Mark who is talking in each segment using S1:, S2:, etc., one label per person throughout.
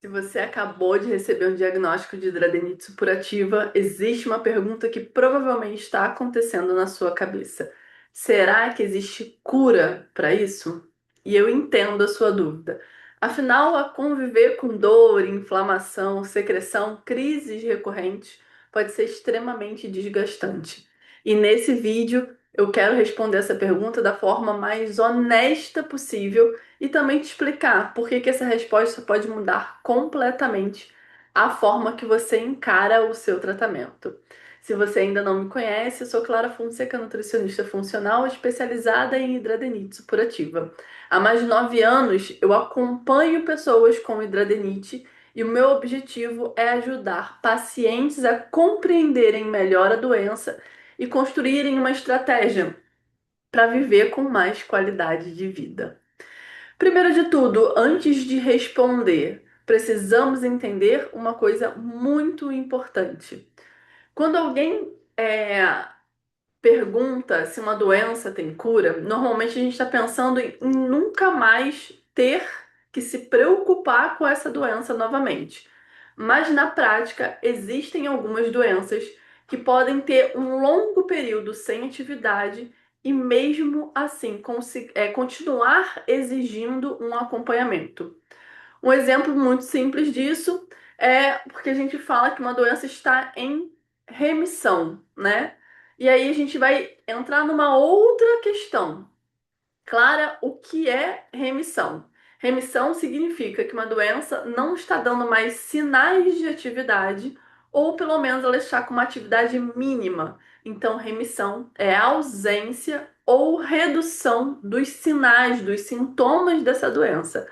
S1: Se você acabou de receber um diagnóstico de hidradenite supurativa, existe uma pergunta que provavelmente está acontecendo na sua cabeça. Será que existe cura para isso? E eu entendo a sua dúvida. Afinal, a conviver com dor, inflamação, secreção, crises recorrentes pode ser extremamente desgastante. E nesse vídeo eu quero responder essa pergunta da forma mais honesta possível e também te explicar por que que essa resposta pode mudar completamente a forma que você encara o seu tratamento. Se você ainda não me conhece, eu sou Clara Fonseca, nutricionista funcional especializada em hidradenite supurativa. Há mais de 9 anos eu acompanho pessoas com hidradenite e o meu objetivo é ajudar pacientes a compreenderem melhor a doença e construírem uma estratégia para viver com mais qualidade de vida. Primeiro de tudo, antes de responder, precisamos entender uma coisa muito importante. Quando alguém pergunta se uma doença tem cura, normalmente a gente está pensando em nunca mais ter que se preocupar com essa doença novamente. Mas na prática, existem algumas doenças que podem ter um longo período sem atividade e mesmo assim continuar exigindo um acompanhamento. Um exemplo muito simples disso é porque a gente fala que uma doença está em remissão, né? E aí a gente vai entrar numa outra questão. Clara, o que é remissão? Remissão significa que uma doença não está dando mais sinais de atividade, ou pelo menos ela está com uma atividade mínima. Então, remissão é a ausência ou redução dos sinais, dos sintomas dessa doença.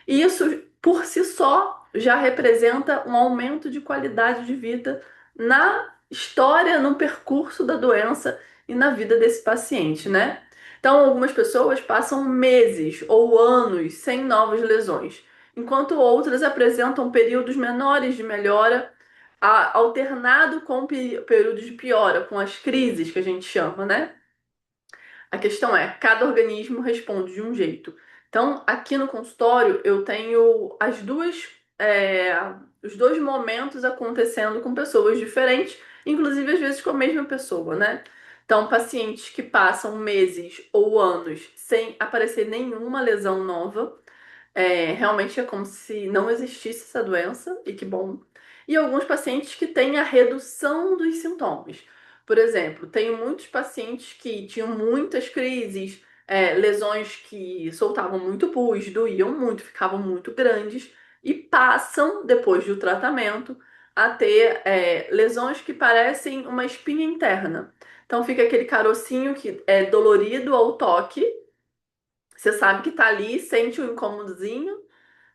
S1: E isso, por si só, já representa um aumento de qualidade de vida na história, no percurso da doença e na vida desse paciente, né? Então, algumas pessoas passam meses ou anos sem novas lesões, enquanto outras apresentam períodos menores de melhora, alternado com períodos de piora, com as crises que a gente chama, né? A questão é, cada organismo responde de um jeito. Então, aqui no consultório, eu tenho é, os dois momentos acontecendo com pessoas diferentes, inclusive às vezes com a mesma pessoa, né? Então, pacientes que passam meses ou anos sem aparecer nenhuma lesão nova, realmente é como se não existisse essa doença, e que bom. E alguns pacientes que têm a redução dos sintomas. Por exemplo, tenho muitos pacientes que tinham muitas crises, lesões que soltavam muito pus, doíam muito, ficavam muito grandes, e passam, depois do tratamento, a ter lesões que parecem uma espinha interna. Então fica aquele carocinho que é dolorido ao toque, você sabe que tá ali, sente um incômodozinho,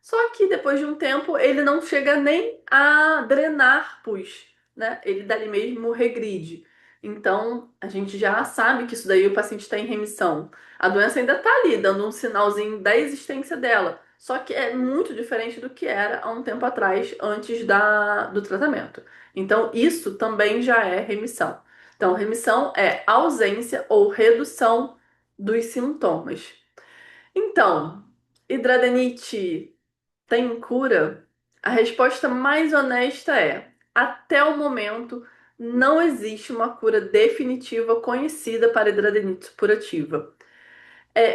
S1: só que depois de um tempo ele não chega nem a drenar pus, né? Ele dali mesmo regride. Então a gente já sabe que isso daí o paciente está em remissão. A doença ainda está ali, dando um sinalzinho da existência dela. Só que é muito diferente do que era há um tempo atrás, antes do tratamento. Então, isso também já é remissão. Então, remissão é ausência ou redução dos sintomas. Então, hidradenite tem cura? A resposta mais honesta é: até o momento, não existe uma cura definitiva conhecida para hidradenite supurativa.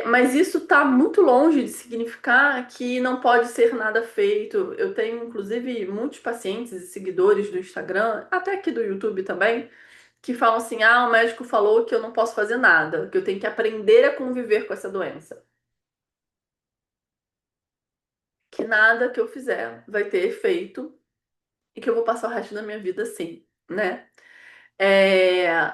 S1: Mas isso está muito longe de significar que não pode ser nada feito. Eu tenho, inclusive, muitos pacientes e seguidores do Instagram, até aqui do YouTube também, que falam assim: ah, o médico falou que eu não posso fazer nada, que eu tenho que aprender a conviver com essa doença. Que nada que eu fizer vai ter efeito e que eu vou passar o resto da minha vida assim, né? É,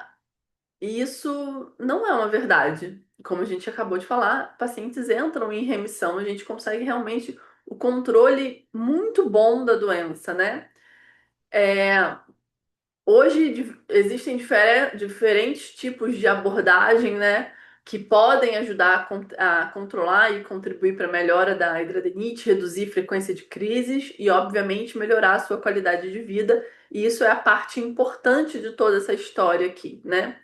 S1: e isso não é uma verdade. Como a gente acabou de falar, pacientes entram em remissão, a gente consegue realmente o controle muito bom da doença, né? É, Hoje existem diferentes tipos de abordagem, né, que podem ajudar a controlar e contribuir para a melhora da hidradenite, reduzir a frequência de crises e, obviamente, melhorar a sua qualidade de vida. E isso é a parte importante de toda essa história aqui, né?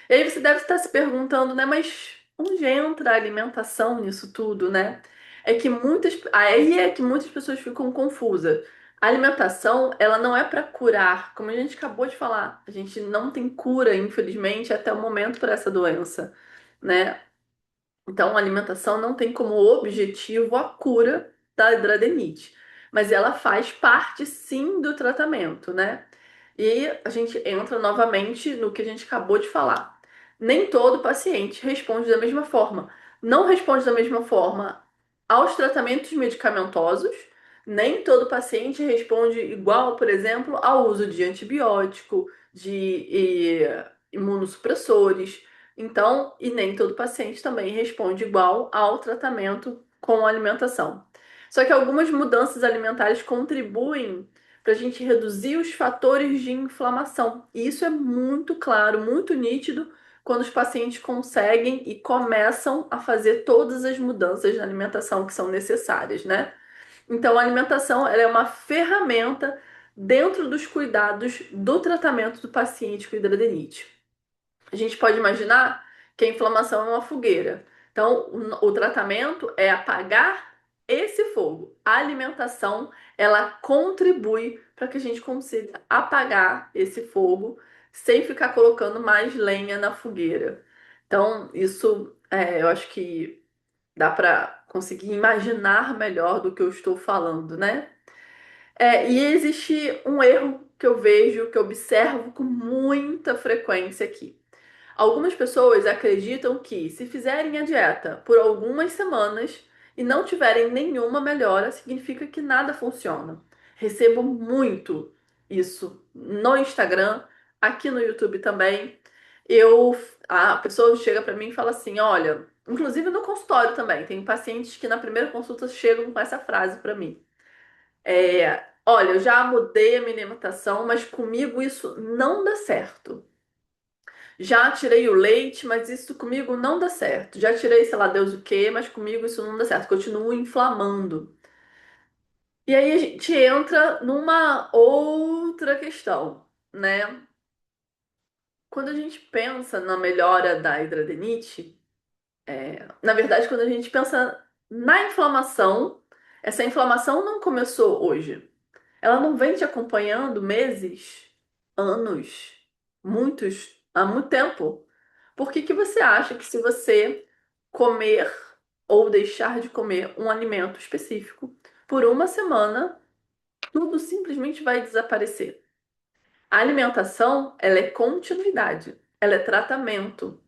S1: E aí você deve estar se perguntando, né, mas onde entra a alimentação nisso tudo, né? é que muitas pessoas ficam confusas. A alimentação, ela não é para curar, como a gente acabou de falar. A gente não tem cura, infelizmente, até o momento para essa doença, né? Então, a alimentação não tem como objetivo a cura da hidradenite, mas ela faz parte sim do tratamento, né? E a gente entra novamente no que a gente acabou de falar. Nem todo paciente responde da mesma forma. Não responde da mesma forma aos tratamentos medicamentosos, nem todo paciente responde igual, por exemplo, ao uso de antibiótico, de imunossupressores. Então, e nem todo paciente também responde igual ao tratamento com alimentação. Só que algumas mudanças alimentares contribuem para a gente reduzir os fatores de inflamação. E isso é muito claro, muito nítido quando os pacientes conseguem e começam a fazer todas as mudanças na alimentação que são necessárias, né? Então, a alimentação ela é uma ferramenta dentro dos cuidados do tratamento do paciente com hidradenite. A gente pode imaginar que a inflamação é uma fogueira. Então, o tratamento é apagar esse fogo. A alimentação, ela contribui para que a gente consiga apagar esse fogo sem ficar colocando mais lenha na fogueira. Então, isso eu acho que dá para conseguir imaginar melhor do que eu estou falando, né? E existe um erro que eu vejo, que eu observo com muita frequência aqui. Algumas pessoas acreditam que, se fizerem a dieta por algumas semanas e não tiverem nenhuma melhora, significa que nada funciona. Recebo muito isso no Instagram, aqui no YouTube também. A pessoa chega para mim e fala assim: olha, inclusive no consultório também, tem pacientes que na primeira consulta chegam com essa frase para mim. Olha, eu já mudei a minha alimentação, mas comigo isso não dá certo. Já tirei o leite, mas isso comigo não dá certo. Já tirei, sei lá, Deus o quê, mas comigo isso não dá certo. Continuo inflamando. E aí a gente entra numa outra questão, né? Quando a gente pensa na melhora da hidradenite, na verdade, quando a gente pensa na inflamação, essa inflamação não começou hoje. Ela não vem te acompanhando meses, anos, há muito tempo. Por que que você acha que, se você comer ou deixar de comer um alimento específico por uma semana, tudo simplesmente vai desaparecer? A alimentação, ela é continuidade, ela é tratamento.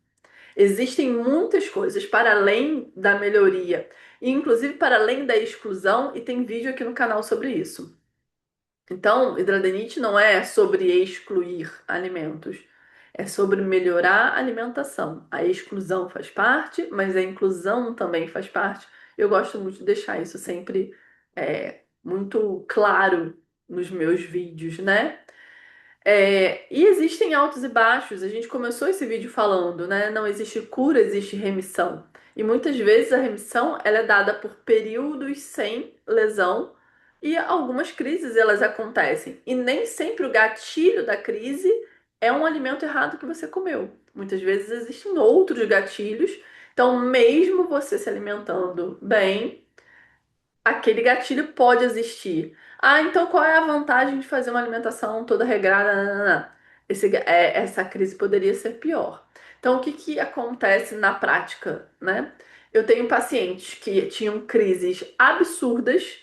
S1: Existem muitas coisas para além da melhoria, e inclusive para além da exclusão, e tem vídeo aqui no canal sobre isso. Então, hidradenite não é sobre excluir alimentos, é sobre melhorar a alimentação. A exclusão faz parte, mas a inclusão também faz parte. Eu gosto muito de deixar isso sempre muito claro nos meus vídeos, né? E existem altos e baixos. A gente começou esse vídeo falando, né? Não existe cura, existe remissão. E muitas vezes a remissão ela é dada por períodos sem lesão, e algumas crises elas acontecem. E nem sempre o gatilho da crise é um alimento errado que você comeu. Muitas vezes existem outros gatilhos. Então, mesmo você se alimentando bem, aquele gatilho pode existir. Ah, então qual é a vantagem de fazer uma alimentação toda regrada? Nananã? Essa crise poderia ser pior. Então, o que que acontece na prática, né? Eu tenho pacientes que tinham crises absurdas,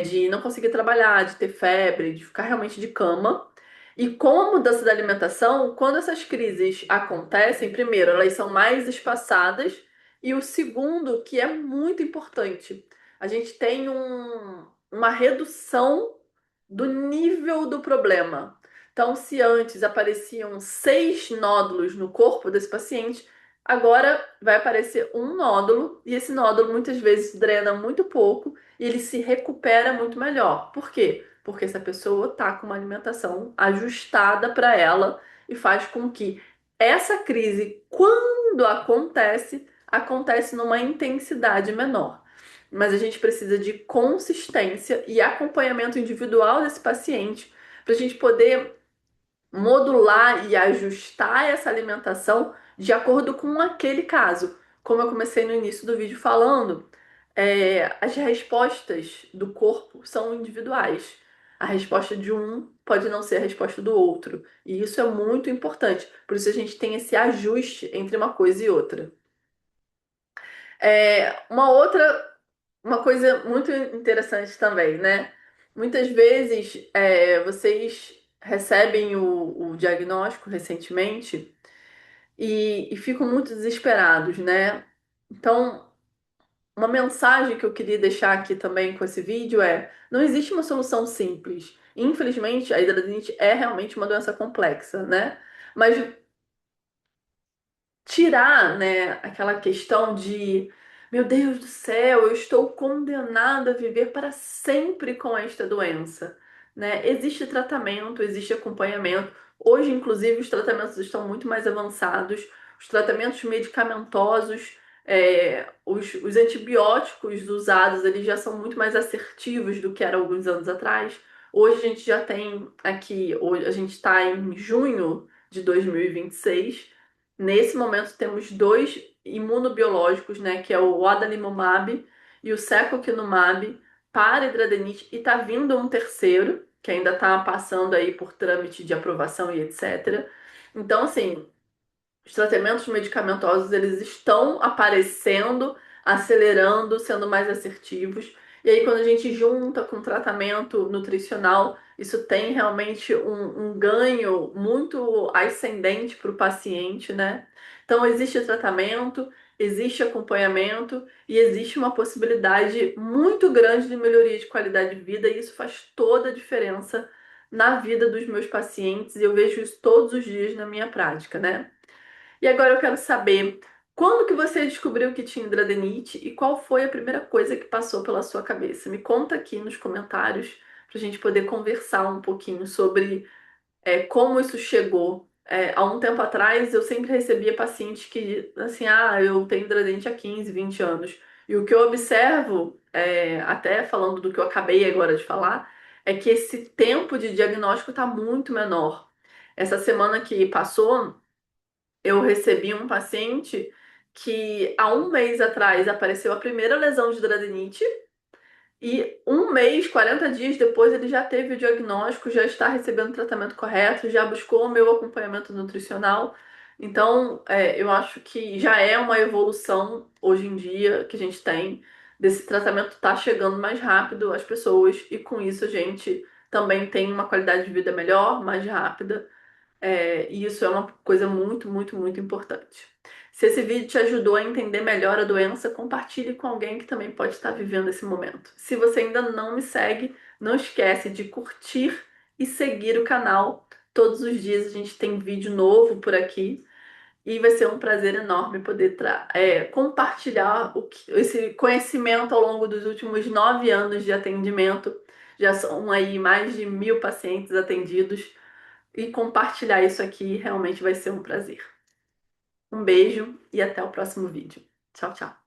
S1: de não conseguir trabalhar, de ter febre, de ficar realmente de cama. E com a mudança da alimentação, quando essas crises acontecem, primeiro, elas são mais espaçadas, e o segundo, que é muito importante, a gente tem uma redução do nível do problema. Então, se antes apareciam 6 nódulos no corpo desse paciente, agora vai aparecer um nódulo, e esse nódulo muitas vezes drena muito pouco e ele se recupera muito melhor. Por quê? Porque essa pessoa está com uma alimentação ajustada para ela e faz com que essa crise, quando acontece, acontece numa intensidade menor. Mas a gente precisa de consistência e acompanhamento individual desse paciente para a gente poder modular e ajustar essa alimentação de acordo com aquele caso. Como eu comecei no início do vídeo falando, as respostas do corpo são individuais. A resposta de um pode não ser a resposta do outro. E isso é muito importante. Por isso a gente tem esse ajuste entre uma coisa e outra. Uma coisa muito interessante também, né? Muitas vezes vocês recebem o diagnóstico recentemente e ficam muito desesperados, né? Então, uma mensagem que eu queria deixar aqui também com esse vídeo é: não existe uma solução simples. Infelizmente, a hidradinite é realmente uma doença complexa, né? Mas tirar, né, aquela questão de, meu Deus do céu, eu estou condenada a viver para sempre com esta doença, né? Existe tratamento, existe acompanhamento. Hoje, inclusive, os tratamentos estão muito mais avançados. Os tratamentos medicamentosos, os antibióticos usados, eles já são muito mais assertivos do que eram alguns anos atrás. Hoje a gente já tem aqui, hoje a gente está em junho de 2026. Nesse momento temos dois imunobiológicos, né, que é o adalimumab e o secukinumab para hidradeniite, e tá vindo um terceiro, que ainda tá passando aí por trâmite de aprovação e etc. Então, assim, os tratamentos medicamentosos, eles estão aparecendo, acelerando, sendo mais assertivos. E aí, quando a gente junta com tratamento nutricional, isso tem realmente um ganho muito ascendente para o paciente, né? Então, existe tratamento, existe acompanhamento e existe uma possibilidade muito grande de melhoria de qualidade de vida, e isso faz toda a diferença na vida dos meus pacientes, e eu vejo isso todos os dias na minha prática, né? E agora eu quero saber, quando que você descobriu que tinha hidradeniite e qual foi a primeira coisa que passou pela sua cabeça? Me conta aqui nos comentários para a gente poder conversar um pouquinho sobre como isso chegou. Há um tempo atrás eu sempre recebia pacientes que, assim, eu tenho hidradeniite há 15, 20 anos. E o que eu observo, até falando do que eu acabei agora de falar, é que esse tempo de diagnóstico está muito menor. Essa semana que passou, eu recebi um paciente que há um mês atrás apareceu a primeira lesão de hidradeniite e um mês, 40 dias depois, ele já teve o diagnóstico, já está recebendo o tratamento correto, já buscou o meu acompanhamento nutricional. Então, eu acho que já é uma evolução hoje em dia que a gente tem desse tratamento estar chegando mais rápido às pessoas, e com isso a gente também tem uma qualidade de vida melhor, mais rápida, e isso é uma coisa muito, muito, muito importante. Se esse vídeo te ajudou a entender melhor a doença, compartilhe com alguém que também pode estar vivendo esse momento. Se você ainda não me segue, não esquece de curtir e seguir o canal. Todos os dias a gente tem vídeo novo por aqui e vai ser um prazer enorme poder compartilhar esse conhecimento ao longo dos últimos 9 anos de atendimento. Já são aí mais de 1.000 pacientes atendidos, e compartilhar isso aqui realmente vai ser um prazer. Um beijo e até o próximo vídeo. Tchau, tchau.